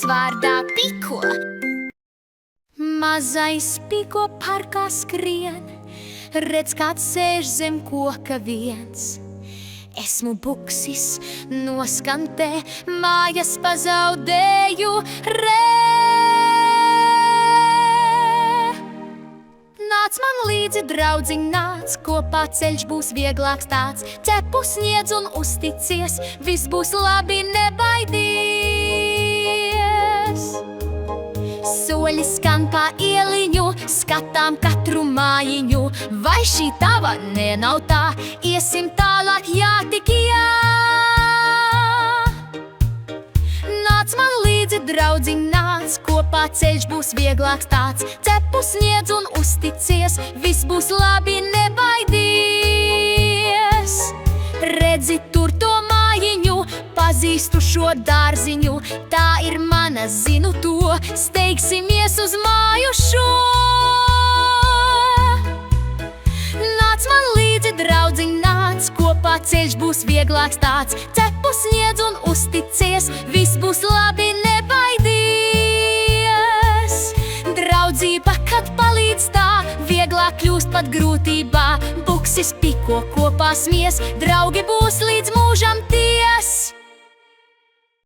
buksis vārdā Piko. Mazais Piko parkā skrien, redz, kāds sēž zem koka viens. Esmu buksis, noskantē, mājas pazaudēju Nāc man līdzi, draudziņ, nāc, kopā ceļš būs vieglāks tāds. Cepu sniedz un uzticies, viss būs labi, nebaidies. Soļi skan pa ieliņu, skatām katru mājiņu. Vai šī tava? Nē, nav tā, iesim tālāk, jā, tik jā. Nāc man līdzi, draudziņ, nāc, kopā ceļš būs vieglāks tāds. Cepu sniedz un uzticies, viss būs labi, nebaidies. Redzi tur to mājiņu, pazīstu šo dārziņu. Tā ir mana, zinu to, steigsimies uz māju šo. Nāc man līdzi, draudziņ, nāc, kopā ceļš būs vieglāks tāds. Cepu sniedz un uzticies, viss būs labi, nebaidies. Draudzība, kad palīdz tā, vieglāk kļūst pat grūtībā. Buksis Piko kopā smies, draugi būs līdz mūžam ties.